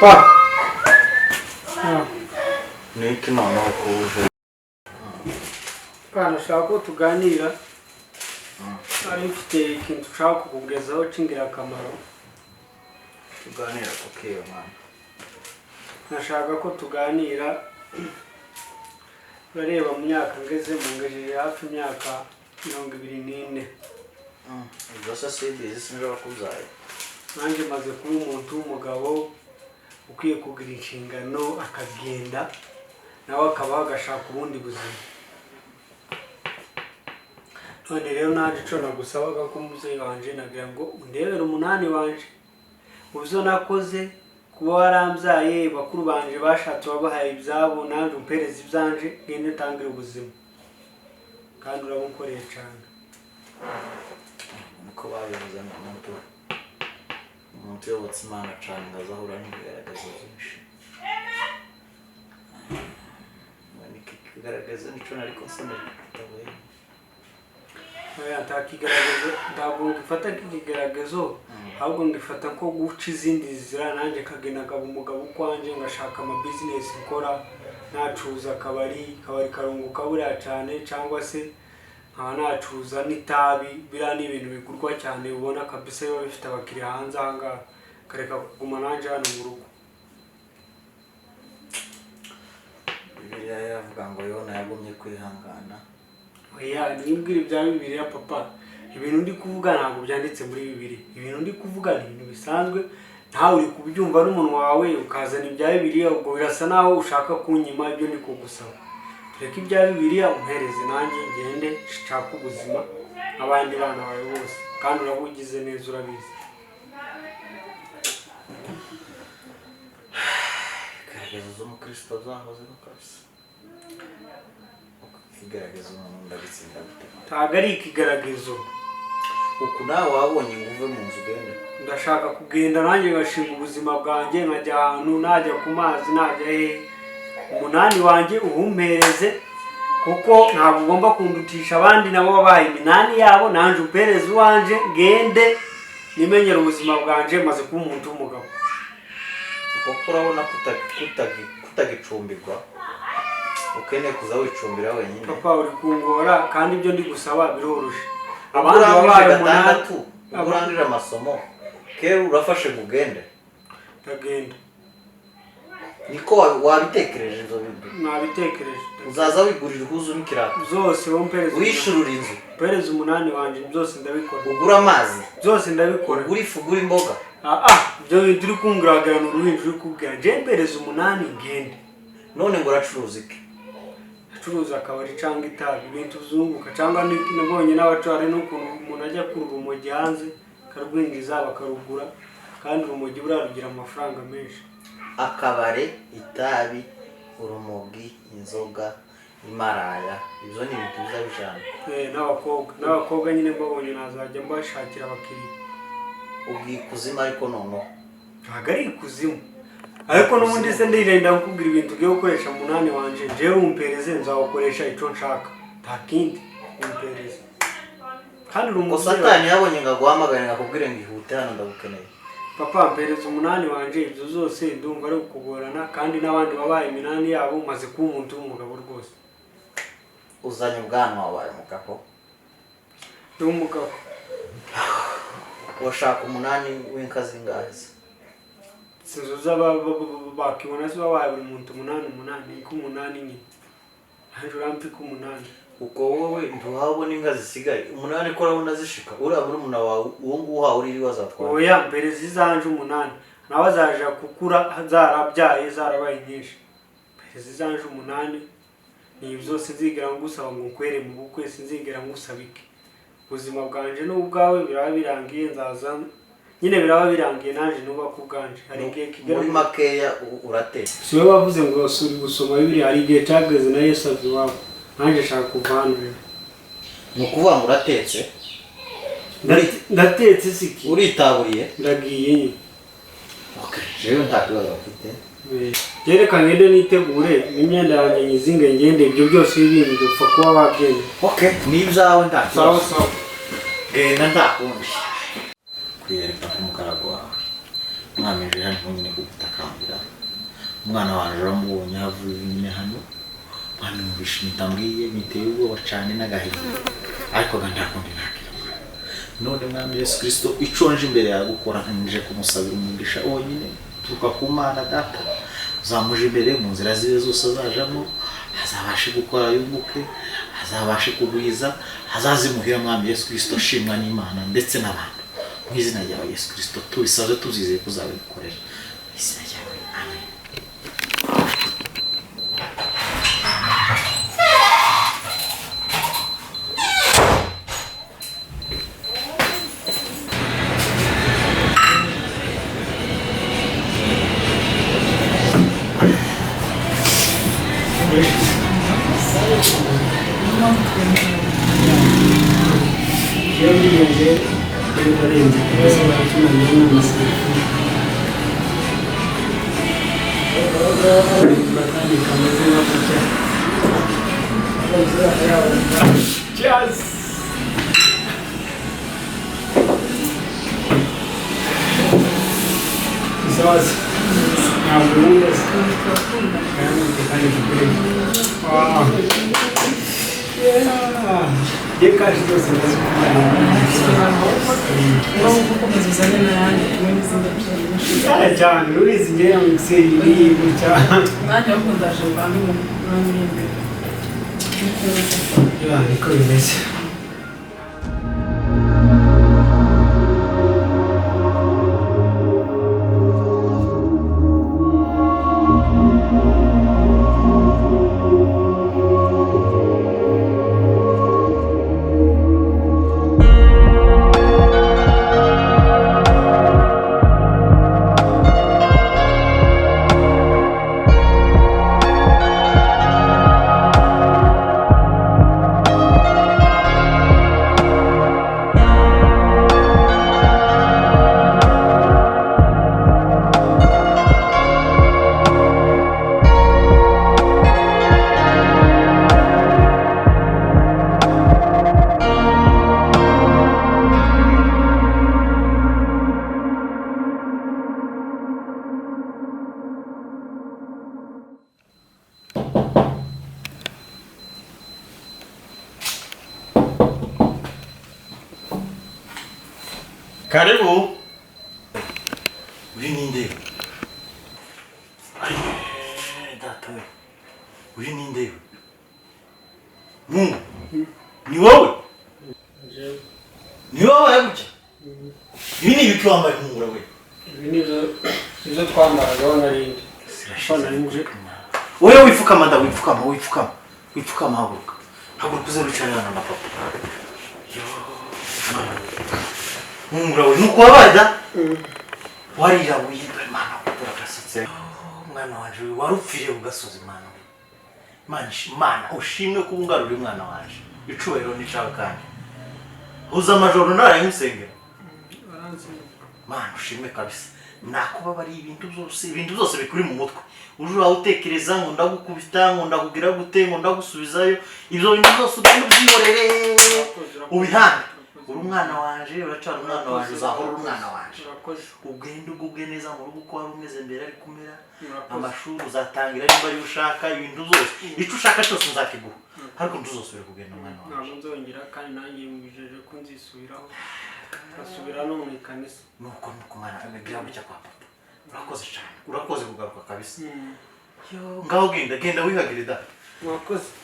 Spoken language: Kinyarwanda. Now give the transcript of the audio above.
Papa. Niki mama kuje. Kana shaka tuganira. Ari mfite ikintu ushaka kukugezaho cy'ingirakamaro. Tuganira kukiyo mama. Nashaka ko tuganira. Urareba mu myaka ngeze mu ngejeje hafi imyaka 24. Ubwo sibizi sinjora kuzaye. Nanjye maze kuba umuntu w'umugabo ukwiye kugira inshingano akagenda nawe akaba agashaka ubundi buzima. None rero naje cyo nagusabaga ko umubyeyi wanje nagira ngo undebere umunani wanje. Uzo nakoze kuba warambyaye bakuru banje bashatse babahaye ibyabo nanjye umpereza ibyanje ngende tangire ubuzima. Kandi urabunkoreye cyane. Niko babivuze umuntu yobotse Imana cyane ngazahura n'ibigaragaza byinshi. Kigaragaza nico nari konsomera kitabaye. Oya ntakigaragaza ndabwo ngifata kigaragazo ahubwo ngifata ko guca izindi zira nanjye kagena gabo umugabo kwanje ngashaka ama business nkora nacuza akabari karunguka buriya cyane cyangwa se nkaba nacuza n'itabi biriya ni ibintu bigurwa cyane ubona kabisa yo bifite abakiriya hanze ahangaha kareka kuguma nanjye hano mu rugo. Bibiliya yavuga ngo Yona yagumye kwihangana. Oya nimbwira ibya Bibiliya papa, ibintu ndi kuvuga ntabwo byanditse muri Bibiliya. Ibintu ndi kuvuga ni ibintu bisanzwe ntawe uri kubyumva n'umuntu wawe ukazana ibya Bibiliya ubwo birasa naho ushaka kunyima ibyo ndi kugusaba. Reka ibya Bibiliya umpereze nanjye ngende nshaka ubuzima abandi bana bawe bose kandi urabugize neza urabizi. Kigaragaza umukristo zahoze kabisa. Kigaragaza umuntu ndabitsinda gute? Ntago ari ikigaragazo. Uku nawe wabonye nguve mu nzu gende. Ndashaka kugenda nanjye ngashinga ubuzima bwanjye nkajya ahantu najya ku mazi najya umunani wanjye uhumpereze kuko ntabwo ugomba kundutisha abandi nabo babaye iminani yabo nanjye umpereze uwanje ngende nimenyera ubuzima bwanjye maze kuba umuntu w'umugabo. Kuko urabona kutagicumbirwa ukeneye kuza wicumbira wenyine. Papa uri kungora kandi ibyo ndi gusaba biroroshe. Abandi babaye umunani urandira amasomo kera urafashe mugende ndagenda. Niko wabitekereje inzo bintu? Nabitekereje. Uzaza wigurira uhuzu n'ikirara zose wompereza wishurura inzu pereza umunani wanje byose ndabikora. Ugura amazi byose ndabikora. Ugura ifu ugura imboga. Ibyo bintu uri kunguragana n'uruhinja uri kubwira je mpereza umunani ngende. None ngo uracuruza iki? Acuruza akabari cyangwa itabi ibintu zunguka cyangwa nabonye n'abacari n'ukuntu umuntu ajya kuruba umujyi hanze karwinjiza bakarugura kandi umujyi burarugira amafaranga menshi. Akabare, itabi, urumogi, inzoga, imaraya ibyo ni ibintu bizabijana. N'abakobwa nyine mbabonye nazajya mbashakira abakiriya. Ubwikuzimu ariko nono ntago ari ikuzimu ariko n'ubundi se ndirenda kukubwira ibintu byo gukoresha umunani wanje jewe umpereze nzakoresha icyo nshaka nta kindi umpereze. Kandi urumva Satani yabonye ngaguhamagara ngakubwire ngo ihute hano ndagukeneye. Papa mpereza umunani wanje ibyo zose ndumva ari ukugorana kandi n'abandi babaye iminani yabo maze kuba umuntu w'umugabo rwose. Uzanye ubwanwa wabaye umugabo? Ndi umugabo. Washaka umunani w'inkazi ngazi? Sinzuza bakibona se babaye buri muntu umunani ko umunani nyine. Haje urampi ko umunani. Uko wowe ntuhabona inka zisigaye umunani ko urabona zishika urabura umuna wawe uwo nguha uri wazatwara. Oya mbere zizanje umunani nawe azaje kukura zarabyaye zarabaye nyinshi. Mbere zizanje umunani ni byose nzigera ngusaba ngo nkwere mu bukwe sinzigera ngusabike. Ubuzima bwanje n'ubwawe biraba birangiye nzaza nyine biraba birangiye naje nuba kubganje. Hari igihe kigera muri makeya urateye. Siwe bavuze ngo suri gusoma bibiri hari igihe cyageze na Yesu aziwabo. Nanjye shaka kuvana rero. Nukuvuga ngo uratetse? Ndatetse siki. Uritaburiye? Ndagiye nyine. Okay, jewe nta kibazo mfite. Yerekanye rero nitegure n'imyenda yanjye nyizinge ngende ibyo byose ibindi dupfa kuba wagende. Okay, nibyawe nta kibazo. Sawa. Genda ndakundi. Kwiyereka ku mukarago wawe. mwamije hano nyine kugutakambira umwana wanje uramubonye havuye nyine hano mwami mubishe mitambwiye miteye ubwoba cyane n'agahinda ariko ntakundi nakira none mwami Yesu Kristo iconje imbere yawe gukora nje kumusabira umugisha wonyine turuka ku Mana data uzamuje imbere mu nzira ziwe zose azajamo hazabashe gukora yubuke hazabashe kugwiza hazazimuhira mwami Yesu Kristo shimwa n'Imana ndetse n'abantu mu izina rya Yesu Kristo tubisaze tuzizeye kuzabikorera izina ryawe amen. Cyatse. Isoza. Ntabwo neza. Kandi kuri. Wow. Yeah. Yekaje rwose ndazikunda. Gukomeza uzane n'ayandi n'izindi byinshi. Cyane urizi ngewe ngiseri gutya. Nanjye ahubwo ndaje bamwe mu mwanya Ya niko bimeze. Karibu. Uri ninde? Ay, data. Uri ninde? Ni wowe? Ni wowe yabuke? Ibi ni ibiki wambaye nk'umura we? Ibi nizo twambaraga wanarindi. Shona nimuje. Wewe wifukama nda wifukama. Wifukama haguruka. Haguruka uze wicarana na papa. Nk'umura we nuko wabaza? Warira wiyibwe mana kuturagasatse. Mwana wanje warupfiriye ugasoza imana. Mana ushimwe kubungarura umwana wanje. Icubahiro ni cawe kandi. Uza amajoro naraye musengera. Mana ushimwe kabisa. Nakuba bari ibintu byose bikuri mu mutwe. Ujura utekereza ngo ndagukubita ngo ndakugira gute ngo ndagusubizayo. Ibyo bintu byose ugenda byihorere. Ubihanda. Uri umwana wanje uracara umwana wanje uzahora umwana wanje. Ugenda ugubwe neza mu rugo ko wari umeze mbere ari kumera. Amashuri uzatangira nimba ari ushaka ibintu byose. Icyo ushaka cyose nzakiguha. Ariko ntuzosubire kugenda umwana wanje. Ntabwo nzongera kandi nanjye mbijeje ko nzisubiraho. Asubira no mu ikanisa. Nuko mwana agira mu kwa papa. Urakoze cyane. Urakoze kugaruka kabisa. Yo ngaho genda wihagire da. Mwakoze.